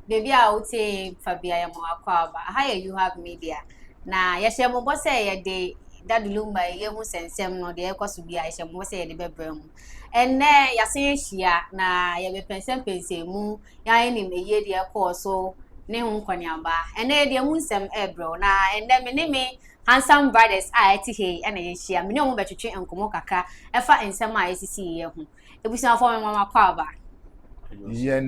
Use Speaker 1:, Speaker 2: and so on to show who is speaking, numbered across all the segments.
Speaker 1: baby out Fabia Yamoakwaba. How you have media? Na yeshe mo boss say de that Lumba ye mu sensem no de ekoso bia yeshe mo say de bebrem. Enne yase hia na ye be pensem mu ya ni me ye de ekoso ne hu kwaniaba. Enne de mu nsem ebro na enne me handsome brothers ati he ena ye hia me ne mo betwetwe enkomo kaka efa nsem a yesisi ye hu. Ebusia fo me mama kwaba.
Speaker 2: Yeah,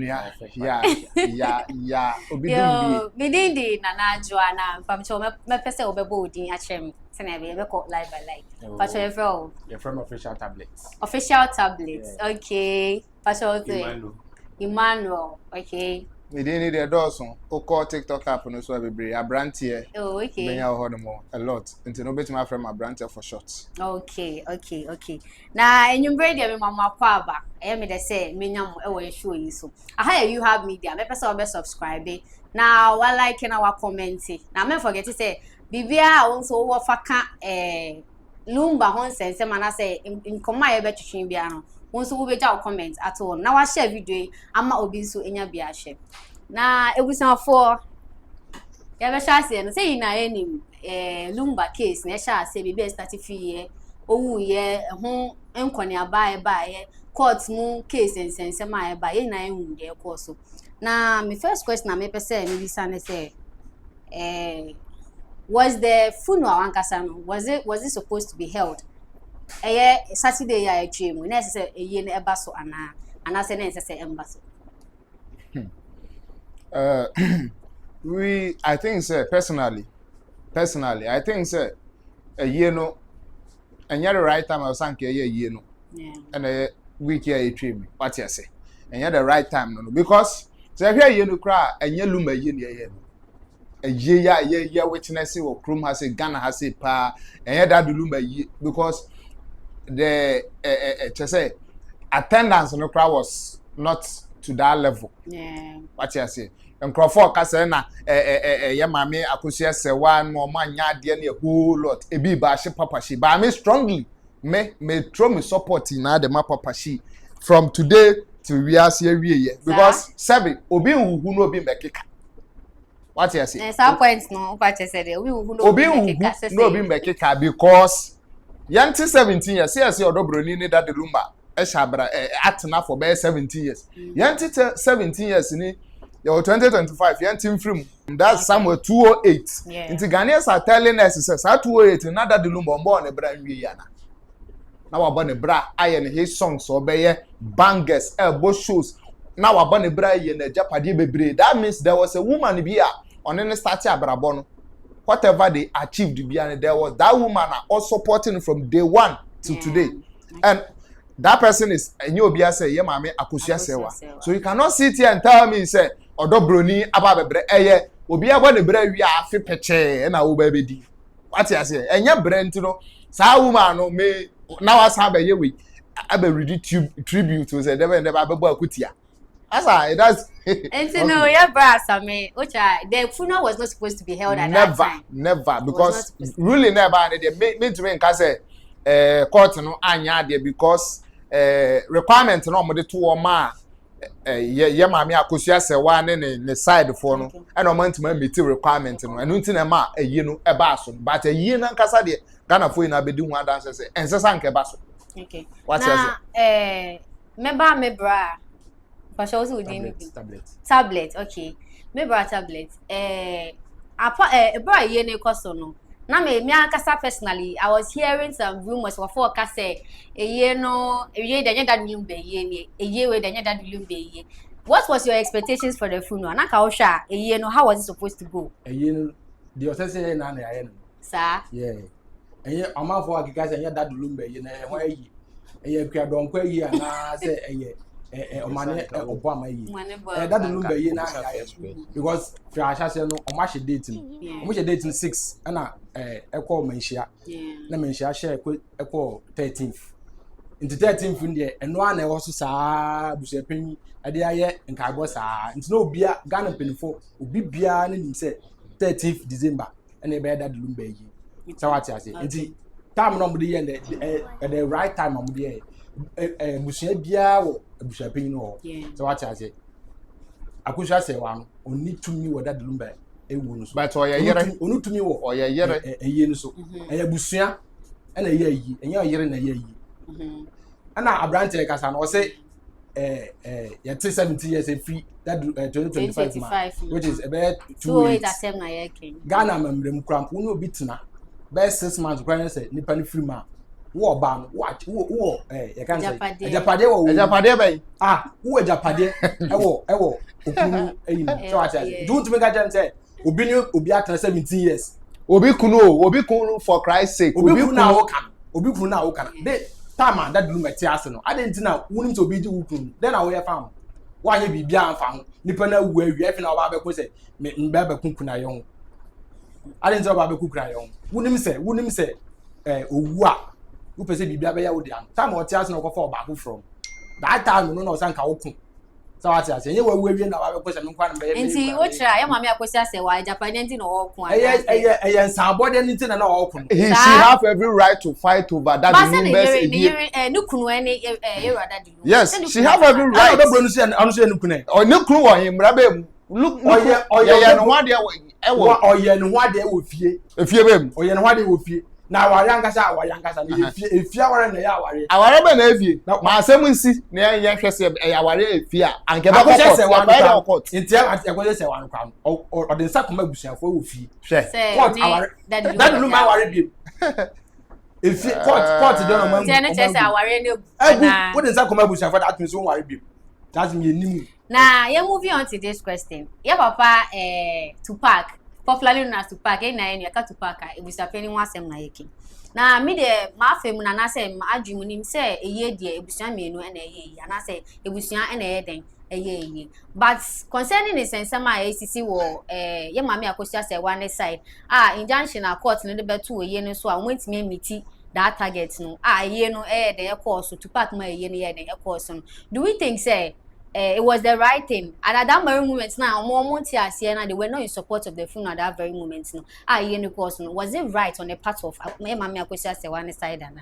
Speaker 2: Obidumbi.
Speaker 1: Bidindi na Joanna, Pamcho, my person obebodi achem, Senabe, live by live. Pacho,
Speaker 3: you're from official tablets.
Speaker 1: Official tablets, okay. Pacho, Emmanuel, okay.
Speaker 2: We didn't need a dozen. O call TikTok app no so be a brand here.
Speaker 1: Oh, okay.
Speaker 2: Bring out a lot. Until no bit my friend my brand for short.
Speaker 1: Okay. Now, and you bring them mama kwaba. I me they say me nyam e wo show you so. Aha you have media. Me person be subscribe. Now, while liking our comment. Now, me forget to say bibia also wo faka Lumba hon sense man say in koma ye be twetwen bia no. Once we be jaw comment at all. Now I share video ama obi so enya bia share. Na ebusan for ya be sha say no say na enim Lumba case na sha say bibi start free owu ye ho enkone aba ye court mu case sense ma eba ye na ehu de course. Na my first question na me pese me bisa na say was the funeral ankasa no was it supposed to be held Saturday ya dream na say eye na eba so ana say na say emba so
Speaker 2: I think say personally I think say a year no and the right time I was sank a year no and a week here a dream what you say and the right time no because say here you no cry and you Lumba ye a year witness or Chrome has a Ghana has a pa and that Lumba because the say attendance no crowd was not to that level. What you say? And Crawford Casena Maame Akosua Serwaa no man ya de na a whole lot. E bi ba she papa she. But me strongly me throw me support in the ma papa she from today to we are here because seven obi who no be mekeka. What you say?
Speaker 1: Some points no what you say obi who no
Speaker 2: be mekeka because yanti 17 years yes your dobroni ni that the Lumba eshabra atna for be 17 years. Yanti 17 years ni your 2025 yanti film that's somewhere 208. Inti Ghanaians are telling us says 208 another the Lumba on e bra nwie yana. Now abon e bra aye ne his songs so be bangers elbow shows. Now abon e bra ye na japade bebre. That means there was a woman be on any start abrabon. Whatever they achieved behind there was that woman all supporting from day one till today. And that person is Nyobia say Maame Akosua Serwaa. So you cannot sit here and tell me say odobroni ababebre obi abone bre wi afi peche na wo babedi. What you say? Enya bre ntino sa woman no me now as have ye we abe ready tribute to say never abebo akutia. Asa that's
Speaker 1: and so no yeah brasa me which the funeral was not supposed to be held at that time.
Speaker 2: Never because really never they me to me say court no anya there because requirement no mo de to o ma ye Maame Akosua Serwaa ne side for no and o man to meet requirement no enu nti na ma ayi no e ba so but ayi na nkasa de Ghana for na be di hu dance say ensesa nke ba so.
Speaker 1: Okay.
Speaker 2: What
Speaker 1: you say? Me bra tablet, okay. Me bra tablet. Bra ye ne koso no. Na me akasa personally, I was hearing some rumors before ka say ye no ye dey that Lumba ye we dey that Lumba ye. What was your expectations for the funeral? Na ka osha ye no how was it supposed to go?
Speaker 3: Ye no the osese na na ye no.
Speaker 1: Sir?
Speaker 3: Yeah. Eye amafo akika say that Lumba ye na why yi. Eye kwa donkwa yi na say omane obo amayi that Lumba ye na because for ashase no o ma she dating o mo she dating 6 na ekwo manhia na manhia share ekwo 13th into 13th ndie eno ana e wo so saa busuapanyi ade aye nkaibo saa into no bia Ghana penifo obi bia na nim say 13th December na e be that Lumba ye so what you say into time no mo dey the right time mo dey busua bia wo abusuapanyi no so what you say Akosua Serwaa no oni tumi wo that Lumba ewu no so
Speaker 2: but oyeyere
Speaker 3: oni tumi wo
Speaker 2: oyeyere
Speaker 3: eye no so eye busua na eye yi enye oyere na eye yi ana abrante kasa na o say yet 70 years free that 2025 which is about 2 weeks
Speaker 1: asem na yake
Speaker 3: Ghana memrem kramp wo no obi tena by 6 months kwan say nipa ni free ma wo ba no wo you can say ejapade wo
Speaker 2: ejapade bay
Speaker 3: wo ejapade ewo okunu eyin so ati do to make a say obi ni obi atena 17 years
Speaker 2: obi kunu for Christ's sake
Speaker 3: obi kunu na wo kan de tama that Lumba ti ase no adenti na wunim to obi ji wukun then na wo ye fam wo anye bibia amfa ho nipa na wu awi afi na oba be ko se mba be kunkuna ye ho adenti oba be kunkuna ye ho wunim se owu a wo pese bibia be ya wo dia tama o ti ase no ko fa oba ko from that time no sanka wo kun so ati ase ye wawu awi na oba be ko se nkwa na be
Speaker 1: enti wo try ya Maame Akosua Serwaa Japan enti no wo kun
Speaker 3: eye nsabode nti na wo kun
Speaker 2: she have every right to fight over that Lumba's
Speaker 1: ni kunu ene ye rada di
Speaker 2: yes she have every right
Speaker 3: odo bro no se anu se nu kun
Speaker 2: o ne kunu wo yin mra be look oye no wa de ewo
Speaker 3: oye no wa de wo fie
Speaker 2: be mu
Speaker 3: oye no wa de wo fie na aware ankasa na efie aware na ya
Speaker 2: aware be na efie ma asem nsi na ye hwese aware efie a anke ba
Speaker 3: court intia Akosua Serwaa no kwa o de nsa koma busuafo wo fie court aware that Lumba aware bi efie court de no man
Speaker 1: na chese aware
Speaker 3: na wo de nsa koma busuafo that means wo aware bi that means enimu
Speaker 1: na ye moving on to this question ya papa Tupac popularly known as Tupac na ye ka Tupac ebusuafo ni wasem na yeke na me de ma afem na na se adwum nim se eye de ebusua menu na eye yi na se ebusua na eye den eye but concerning the sensema ACC wo ye Maame Akosua Serwaa ne side injunction na court no de beto eye no so a wentimi emiti that target no eye no de course Tupac ma eye no ye de course no do we think say it was the right thing at that very moment now they were not in support of the funeral at that very moment no was it right on the part of Maame Akosua Serwaa side and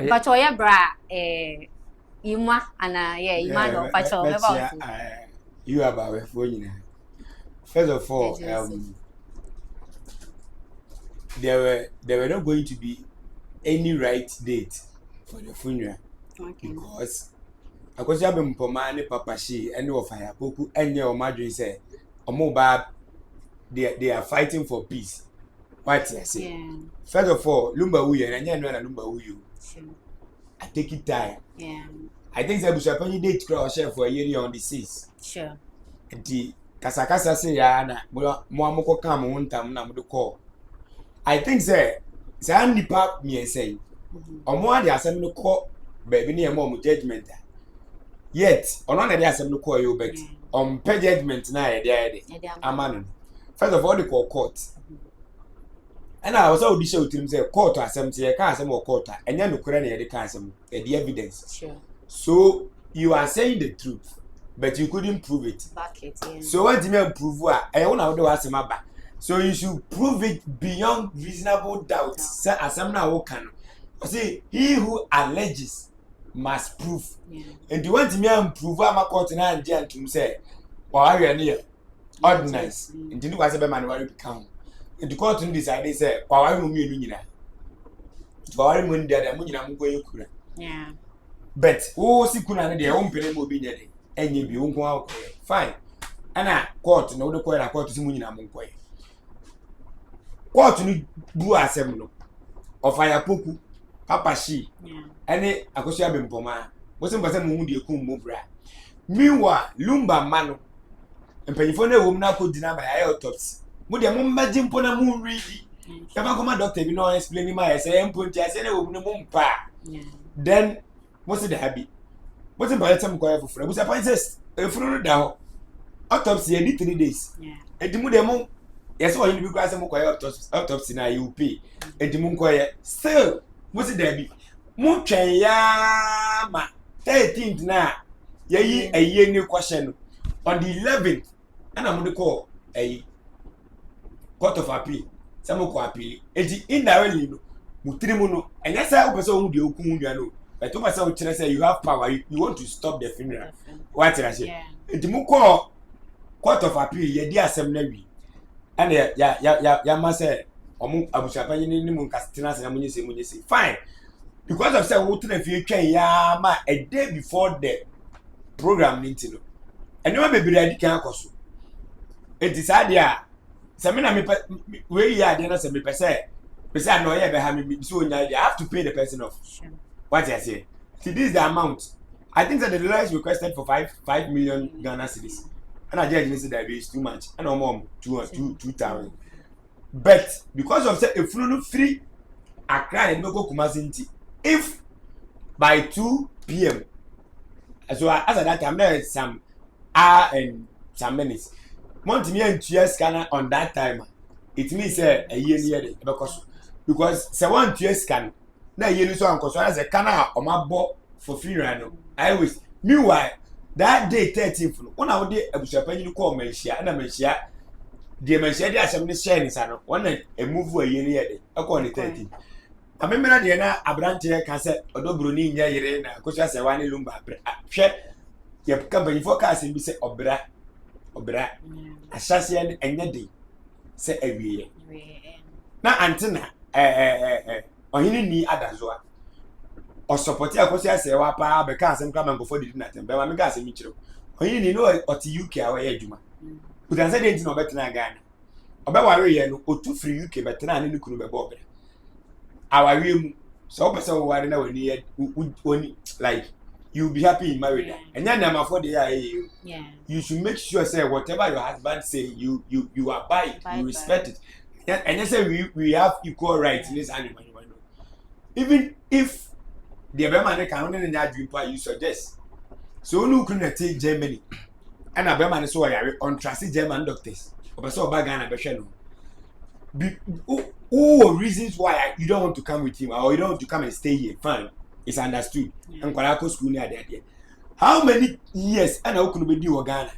Speaker 1: but oya bra ima ana ima no pacho
Speaker 4: you about for you first of all there were not going to be any right date for the funeral because Akosua be mpoma ne papa she ene of fire poku enye o madwin say omo ba they are fighting for peace what I say first of all Lumba uye na nya no na Lumba uyu I take it time I think say busuapani date cross share for a year on the 6
Speaker 1: sure
Speaker 4: enti kasakasa say ya na mo amoko kan mo ntam na mo de call I think say nipa me say omo ade asem no call baby ne mo judgment yet ono na dey asem no call you bet on pay judgment na dey amano first of all the court and I was already show to say court asem say ka asem o court enya no kure na dey ka asem the evidence
Speaker 1: sure
Speaker 4: so you are saying the truth but you couldn't prove it
Speaker 1: back it
Speaker 4: so what do you prove e wona wo dey asem aba so you should prove it beyond reasonable doubt say asem na wo kan say he who alleges must prove and you want me to prove am court na anje antum say wa awe ne ordinance and you say be man worry become and the court decide say wa wa mu mienu nyina wa wa mu ndia mu nyina mu ko yekura but o sikuna ne de o mpene mo bi nyade enye bi o nko akọ fine ana court na o de ko na court si mu nyina mu nko court ni bu asem no ofaya poku papa she ene Akosua be mpoma wo se mpase mu hu de ekum mo bra meanwhile Lumba mano empanyifo na ewom na akodina ba ya autopsy mo de mo mbaji mpo na mo ready kama koma doctor bi no explain ma say mpo ntia say na ewom ne mo mpa then mo se de habi mo se ba yetem ko ya fofura mo se appointed efuru no da ho autopsy e di 3 days edimu de mo yes o yin bi kwa se mo ko ya autopsy na you pay edimu ko ya still mo se de bi mo twen ya ma 13th na yayi aye ni question on the 11th ana mo de call ayi court of appeal se mo ko appeal edi indirectly no mo tirimu no enya say o pese o hu de okun nua no but o pese o kire say you have power you want to stop the funeral what I say edi mo call court of appeal ye di asem na wi and ya ma say omu abusuapa ni mu nkastina se na munye se fine because of say wo tena fie twan ya ma a day before the program nintino enema bebere adi kan akoso decide ya se me na me we ya de na se me pese no ye be ha me so nya I have to pay the person off. Sure. What I say? See, this is the amount. I think that the lawyer is requested for 5 million Ghana cedis. And I judge said that is too much. And I'm on 2,000. But because of say if you free Accra and no go Kumasi, if by 2 p.m. so as at that time there is some hour and some minutes. Month me and 2 years scanner on that time. It means a year because say 1 2 years scan. Na yenu so anko so as a kana o mabo for free no I always meanwhile that day 13th no una wo de abusuapa nyi ko manhia na manhia de manhia de asem ne share ni sa no wona a move a yenu ye de e ko ni 13 amemena de na abrante ka se odobro ni nya yire na Akosua Serwaa ne Lumba hwe ye ka banifo ka asem bi se obra ahyase ne enye de se awie na antina ohini ni adazoa o support Akosua Serwaa pa be ka asem kra mankofo didi na tembe ma me ka asem chiro ohini ni no oti UK a we adwuma kutan say dey no betena Ghana obeware ye no otu free UK betena ne kunu be bo obere aware mu so person wo ware na wani like you be happy in marriage and then am for the yeah you should make sure say whatever your husband say you abide you respect it and you say we have equal rights in this animal. Even if the Berman can only dream part you suggest. So no couldn't take Germany. And a Berman is so on trusted German doctors. Or so Bagana Bashano. All reasons why you don't want to come with him or you don't want to come and stay here. Fine. It's understood. And Kwarako school near that. How many years and how could be do Ghana?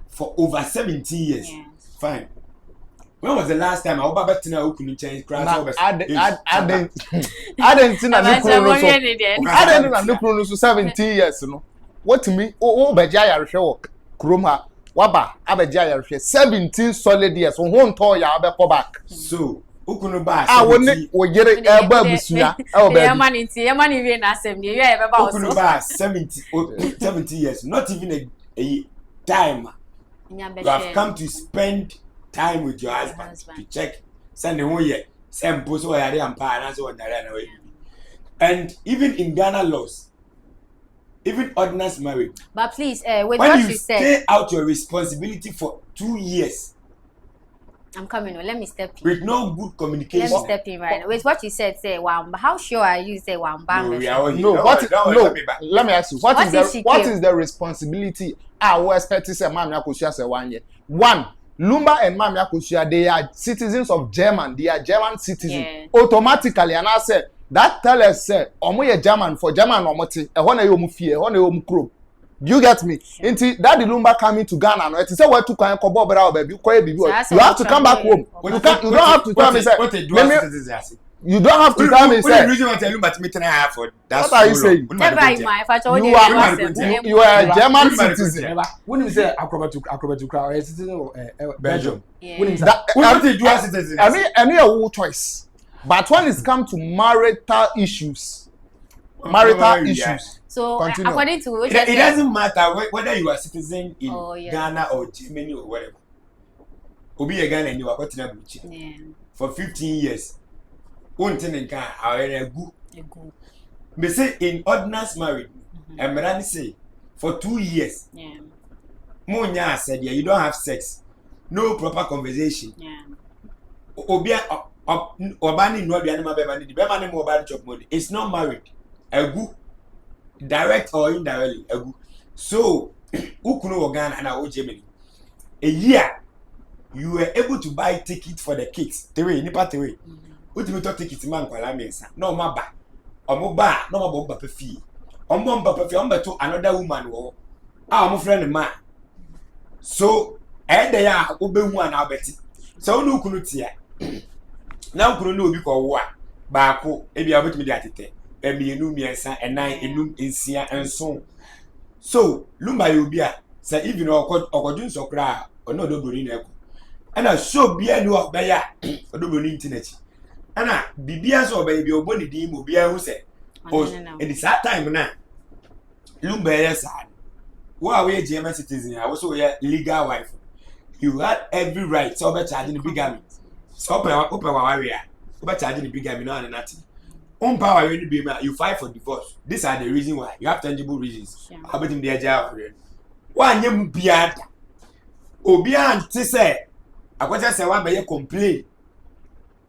Speaker 4: For over 17 years. Yes. Fine. When was the last time I was to know who couldn't change crowds? I didn't see no
Speaker 2: 17 years. No, what to me? Oh, Bajaya show Kroma, Waba, Abajaya 17 solid years. On one toy, I'll go back. So, who couldn't buy? I wouldn't get it. Oh, money, even assembly. You have about 70 years, not even a time. You have come to spend time with your husband to check send him here send post or and even in Ghana laws even ordinance marriage
Speaker 1: but please with
Speaker 4: when
Speaker 1: what
Speaker 4: you
Speaker 1: said
Speaker 4: stay out your responsibility for 2 years
Speaker 1: I'm coming on. Let me step in.
Speaker 4: With no good communication.
Speaker 1: Let me step in right now. With what you said, say Wamba. How sure are you? Say Wamba.
Speaker 2: Let me ask you. What is the responsibility? I will expect to say Maame Akosua Serwaa. One, Lumba and Maame Akosua, they are citizens of German. They are German citizens. Yeah. Automatically, and I said that tell us say omo German for German omoti. Ehona yomu fie, ehona yomu kro. You get me? Sure. That the Lumba coming to Ghana, no? It is a way to come and kobo bra baby. You have to come back home. You don't have to tell me say. You don't have to tell me say. What are you saying? You are a German citizen.
Speaker 3: When you say acrobatic crowd, a citizen of Belgium.
Speaker 4: When you say
Speaker 2: any a choice. But when it's come to marital issues.
Speaker 1: So according to
Speaker 4: it doesn't matter whether you are a citizen in Ghana or Germany or whatever. Obi a Ghana and you are cutting for 15 years. One thing in Ghana are a good. They say in ordinance marriage, and Mirani say for 2 years. Monya said you don't have sex, no proper conversation. Obi Obani no be animal bebani the bebani mobile chop money. It's not married. A good. Direct or indirectly, so who could know Ghana and Germany? A year you were able to buy tickets for the kids. Nipa three. Ultimate tickets man kwala mensa. No maba. Omo ba, no maba ba fee. Omo ba fee, omo to another woman wo. Ah, omo friend man. So dey ya obehu an abeti. So no kunu tia. Now kunu no obi ko wo a. Ba ko e bia obetumi di atete. Emienu miensa enan enum ensia enso so Lumba yobia say if you know okodun so kra ono odobroni na eko ana show bia ni obeya odobroni internet ana bibia so obeya bi oboni din mo bia hu say in that time na Lumba sad wa we German citizen I was legal wife you had every right so be charging the bigamy so open wa area be charging the bigamy no and nothing power you be you fight for divorce. These are the reason why you have tangible reasons. How about in the agile? One yem biada. Obian to say, I was just say one by your complaint.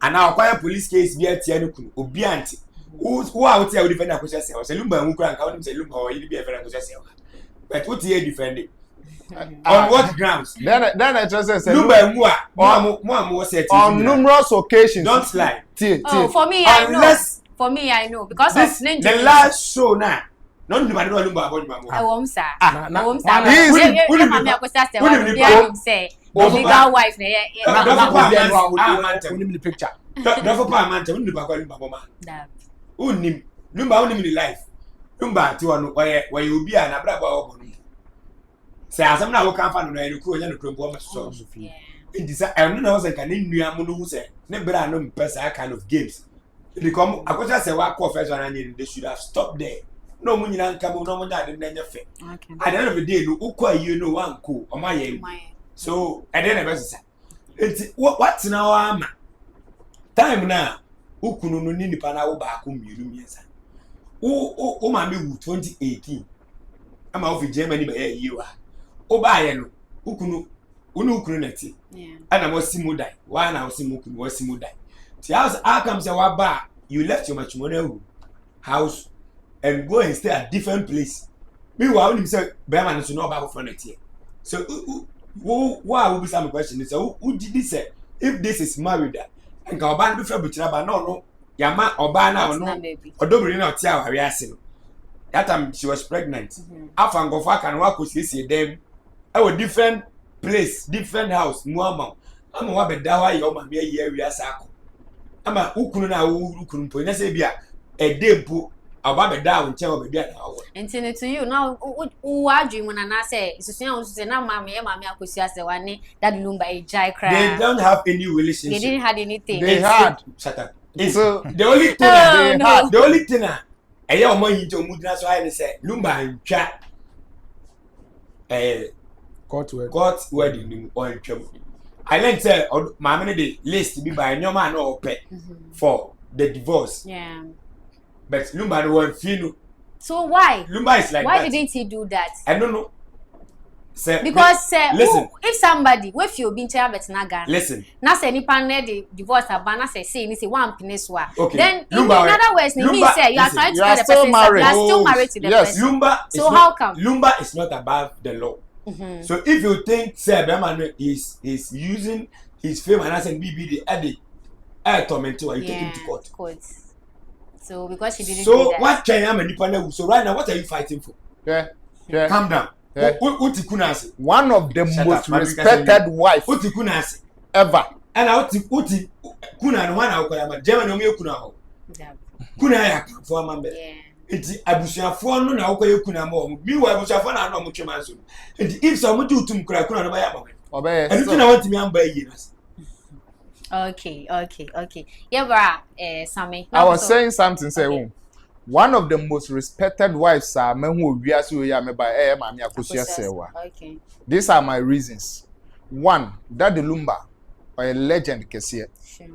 Speaker 4: And now acquire police case be at Tianuku. Obianti. Who I would tell defend Akosua Serwaa. Say Lumba and Muka and count him say Lumba or you be a friend Akosua Serwaa. But what he defended? On what grounds?
Speaker 2: Then I just said
Speaker 4: Lumba and Mua was said
Speaker 2: on numerous occasions.
Speaker 4: Don't lie.
Speaker 1: For me, I know. For me, I know because
Speaker 4: this,
Speaker 1: of Ninja.
Speaker 4: The last show now. None of the Lumba about Mamu.
Speaker 1: I won't say.
Speaker 3: Maame
Speaker 1: Akosua Serwaa say legal wife.
Speaker 3: Only the picture.
Speaker 4: Don't for Parliament. Wouldn't the Lumba man? Unim Lumba unim in life. Lumba to one where you be an abraba. Say, as I'm now come from the crew and the crew so. It is I don't know as I can in Yamu say. Never I know person kind of games. Become Akosua Serwaa confess and they should have stopped there. No money and come no money and then fair. At the end of the day, no ukwa you know one cool on my so I didn't ever say it's what's now ama time now ukunu no ni pa na wo ba ko miru miensa o ma me 2018 ama ofi Germany ba ye wa o ba ye no ukunu na ti ana mo simu dai wa na o simu kunu o simu dai ti house come say wa ba you left your matrimonial house and go and stay at different place meanwhile him say be man so no ba for net here so why will be some question is who did this say if this is married and ka oba no be fa buchira ba no yama oba na no odobiri na otia aware ase no that time she was pregnant afa ngofa kan wa ko siesie dem I was different place different house mu ama wa be da wa ye o ma me ayi awi asa akọ ama ukunu na ukunu mpo na se bia edempo aba be da nche o be bia na wo
Speaker 1: ntini to you now who adwum na na say isusuan wo say na Maame Akosua Serwaa ne that Lumba ejai cry
Speaker 4: they don't have any relationship
Speaker 1: they didn't have anything
Speaker 2: they had
Speaker 4: shut up
Speaker 2: so
Speaker 4: the only thing they had the only thing eye o mo yin to mudina so I say Lumba ntwa court wedding ni o ntwa I learned say Maame ne the list be by nyoma na o pe for the divorce but Lumba no one feel
Speaker 1: so why
Speaker 4: Lumba is like
Speaker 1: why
Speaker 4: that.
Speaker 1: didn't he do that?
Speaker 4: I don't know. Say,
Speaker 1: Because
Speaker 4: listen,
Speaker 1: if somebody with you been chair betina Ghana
Speaker 4: listen.
Speaker 1: Na say ni panel the divorce abana say ni say one peninsula.
Speaker 4: Okay.
Speaker 1: Then
Speaker 4: Lumba,
Speaker 1: in other words,
Speaker 4: Lumba,
Speaker 1: mean say you are trying to
Speaker 2: you are
Speaker 1: tell the
Speaker 2: still
Speaker 1: person
Speaker 2: married.
Speaker 1: you are still married to the
Speaker 2: Yes.
Speaker 1: person.
Speaker 4: Lumba
Speaker 1: So
Speaker 4: is
Speaker 1: how
Speaker 4: not,
Speaker 1: come?
Speaker 4: Lumba is not above the law. So if you think say Berman is using his fame and as an BB the torment you take him to court.
Speaker 1: So because she didn't do
Speaker 4: So
Speaker 1: that.
Speaker 4: what can you manipulate? So right now what are you fighting for?
Speaker 2: yeah
Speaker 4: Calm down.
Speaker 2: Yeah.
Speaker 4: Uti kunasi.
Speaker 2: one of the
Speaker 4: Shut
Speaker 2: most
Speaker 4: up,
Speaker 2: respected wife
Speaker 4: Uti kunasi.
Speaker 2: ever
Speaker 4: And uti kuna no one akoya German omi kuna ho. Kuna ya for mambe. Enti abusuafo no na akoya kuna mo. Mi wa abusuafo na no mo twema so. Enti if some do tum kuna no ba ya mo.
Speaker 2: obey
Speaker 4: And you want me amba yi na.
Speaker 1: Okay. Yeah, bra, Sammy.
Speaker 2: I was saying something say one of the most respected wives are men who obiase we ya me by Maame Akosua Serwaa.
Speaker 1: Okay.
Speaker 2: These are my reasons. One, Daddy Lumba or a legend kese.
Speaker 1: Sure.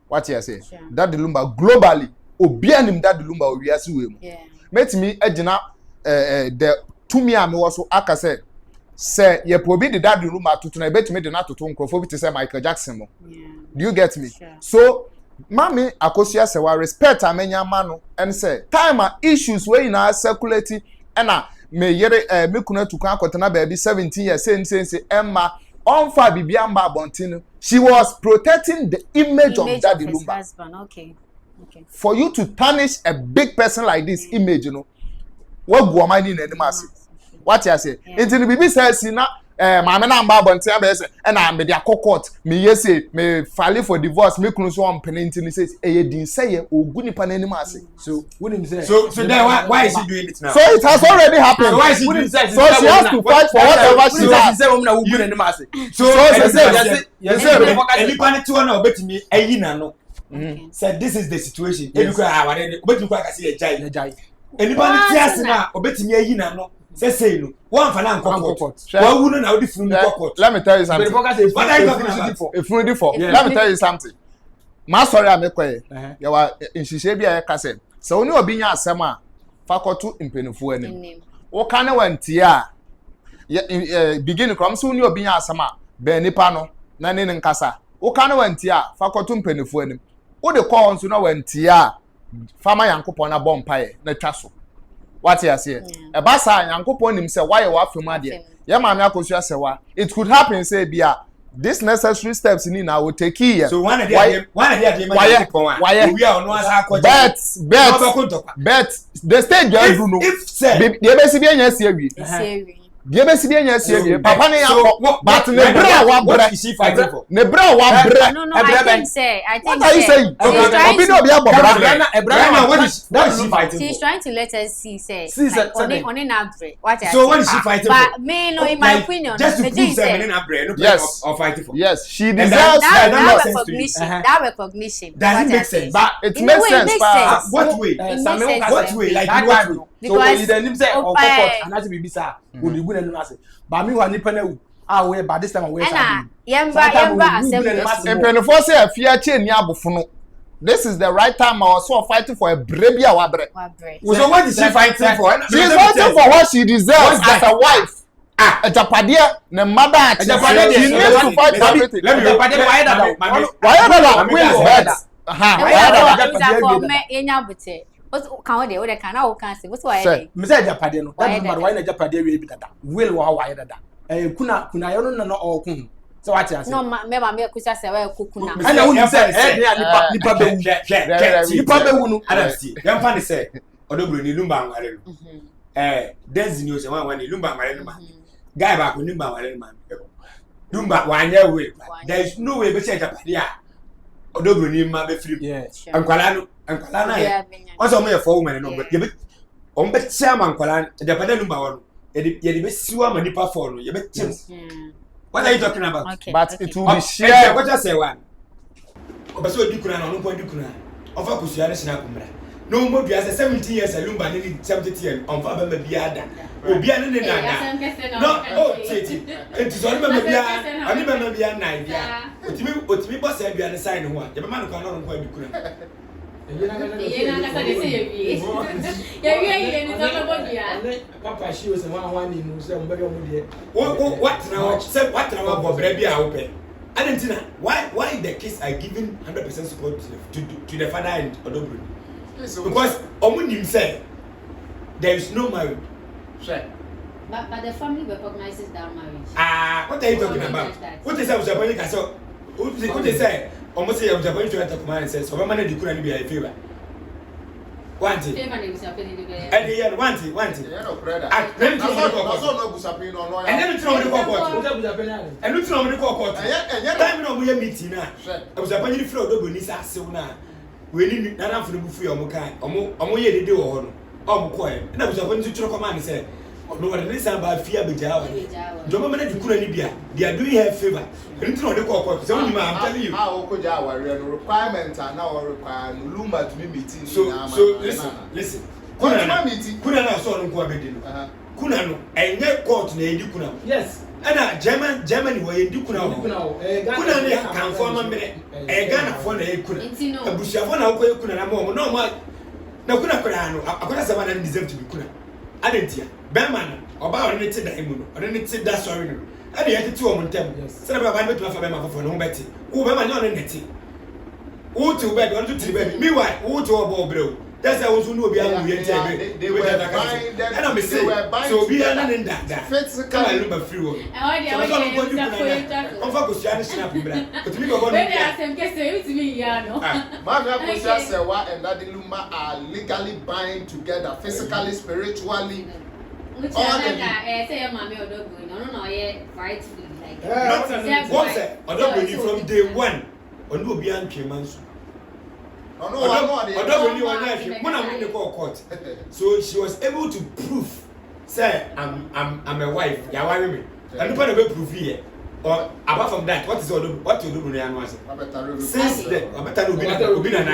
Speaker 2: What you say?
Speaker 1: Sure.
Speaker 2: Daddy Lumba globally obianim Daddy Lumba obiase we mu.
Speaker 1: Yeah.
Speaker 2: Met me agina the to me am was aka say ye probi the Daddy Lumba to na bet me the na to nkrofo bi te say Michael Jackson mo.
Speaker 1: Yeah.
Speaker 2: Do you get me?
Speaker 1: Sure.
Speaker 2: So Maame Akosua Serwaa respect amenya mano and say time issues wey na circulate na me yere me kuna tukwa akotena baby 17 years say Emma on fa bibiamba abontin she was protecting the image of Daddy Lumba
Speaker 1: husband. Okay.
Speaker 2: for you to tarnish a big person like this image what go am I in any massive what you say it in bibi say na maame na mba bonte abese na me dia court me yese me file for divorce me kunu so on penalty say e din say ogu nipa na anim ase.
Speaker 3: So when him say
Speaker 4: so then why is she doing it now?
Speaker 2: So it has already happened.
Speaker 4: So why is she doing it?
Speaker 2: So she has to fight for whatever she has.
Speaker 3: say woman na ogu na anim ase.
Speaker 2: So
Speaker 4: anyone to na obetimi ayi na no. Said this is the situation. Because aware obetimi kwa kasi ejai. Anyone tiase na obetimi ayi na no. Say no. One for now court. Why wouldn't I would from court?
Speaker 2: Let me tell you something.
Speaker 4: What are you talking about?
Speaker 2: If you for. Let me tell you something. Ma sorry am ekwe. Ya wa nhihye bia ya kase. So oni obi nya asem a fakotu impenifo anim. Wo ka ne wantie a begin from so oni obi nya asem a be nipa no na ne nkasa. Wo ka ne wantie a fakotu impenifo anim. Wo de call nso na wantie a fama yankopon na bompae na twa so. What you say? A basa yankopon nim say why you afem ade. Ya Maame Akosua Serwaa. It could happen say bia this necessary steps in now will take here.
Speaker 4: So one of the we are on one side. But
Speaker 2: the stage you do know. If say the besi bi anya sewi. The besi bi anya sewi. Papa ne yakọ but ne bra wa bra. Ne bra wa bra.
Speaker 1: No, I think say.
Speaker 2: What are you saying? Obi no be abobra.
Speaker 4: What is she fighting for?
Speaker 1: She's trying to let us see say. On an average.
Speaker 4: So what is she fighting for?
Speaker 1: But me no in my opinion.
Speaker 4: Just to prove say an average.
Speaker 2: Yes.
Speaker 4: Or fighting for.
Speaker 2: Yes, she deserves
Speaker 1: that recognition. That recognition.
Speaker 4: Does it make sense?
Speaker 2: But it makes sense.
Speaker 4: What way? What way? Like what way?
Speaker 3: Because the name say on court and that be bisa we dey win ase but me wa nipa na wu we by this time we
Speaker 1: say yemba assembly
Speaker 2: empenifo say afia che ni abofo no. This is the right time I was so fighting for a baby wabre.
Speaker 4: So what is she fighting for?
Speaker 2: She is fighting for what she deserves as a wife. A Japadia, the mother, she needs to fight for everything.
Speaker 4: Let me why that?
Speaker 1: What can they? What can I say? What's why?
Speaker 3: Mr. Japade no. That matter why na Japade we be that. Will wa why that. Kuna yo no na all kun. So what you say?
Speaker 1: No, me Maame Akosua Serwaa kuna.
Speaker 3: And who say nipa be wu. Nipa be wu no.
Speaker 4: Adam see. Dem fa ni say odobro ni Lumba anware no. Dance news e wan ni Lumba anware no ma. Guy ba ko Lumba anware no ma. Lumba wanya we. There is no way be say Japade a odobro ni ma be free. Ankwala no. Ankwala na ye. Onso mo ye for woman no but ye be on be chairman ankwala Japade Lumba won. Ye de be siwa ma nipa for no ye be tim. What are you talking about?
Speaker 1: Okay,
Speaker 2: but it will be shared.
Speaker 4: What you say one? Obaso dikuna na no point dikuna. Ofa Akosua ne sina kumra. No mo dua say 17 years Lumba ne 70 years. Onfa ba ma biada. Obi ane ne nada. No, oh tete. Enti so ne ba ma bia, ani ba ma bia na bia. Otimi boss e bia ne sign ho a. Ye be ma no kwa no kwa dikuna.
Speaker 3: Papa she was one in say
Speaker 4: what now say what now about baby a open. Adentina why the kids are giving 100% support to the father and odobro? Because omunim say there is no marriage.
Speaker 1: But the family recognizes that marriage.
Speaker 4: What are you talking about? What is that Japanese castle? What they say? Almost say Japanese to attack man says so man dey kura ni be a favor. Want it? Favor dey Japanese dey be. And yeah, want it.
Speaker 2: Yeah, no brother.
Speaker 4: And then
Speaker 2: no Busapin no.
Speaker 4: And then you know the court. And you know the court. And time no we meeting na. Busapin flow do ni sa sew na. We ni na na funu bufu omo kan. Omo ye dede wo ho no. Omo ko e. Na Busapin tu tro command say no what this about fear be jawa. Joma man dey kura ni bia. They are doing her favor. And you know the court. So I'm telling you.
Speaker 2: How ko jawa requirement are now require Lumba to be meeting.
Speaker 4: So listen. Kuna na so no ko abedi no. Kuna no enye court na edi kuna.
Speaker 3: Yes.
Speaker 4: Ana Germany wo edi kuna wo. Kuna ne kan fo ma mere. Ghana fo na edi kuna. Abusuafo na ko edi kuna na mo no mo na kuna kura no. Akoda se na deserve to be kuna. Adentia. Beman oba ori ne ti da emu no. Ori ne ti da sorry no. Ade yete ti o mo ntem. Se na baba betu afa bema fofo no beti. Wo bema ne on neti. Wo ti wo bed, won to ti bed. Me why? Wo ti wo bo breu. That's how we know be able to enter. They were buying them. And I'm saying, so be an in that. Come and look at free one. I'm for Akosua snap. But me go on.
Speaker 1: Maybe I can guess it to me, Yano.
Speaker 2: Maame Akosua Serwaa and Daddy Lumba are legally bind together, physically, spiritually.
Speaker 1: Which say Maame Odogwu, no, right food like.
Speaker 4: What's it? Odogwu from day one. Onu obi antweman so. Odogwu one year. When I'm in the court. So she was able to prove say I'm a wife. Ya worry me. And nobody will prove here. Or apart from that, what you do no answer. Since then, I better no be na.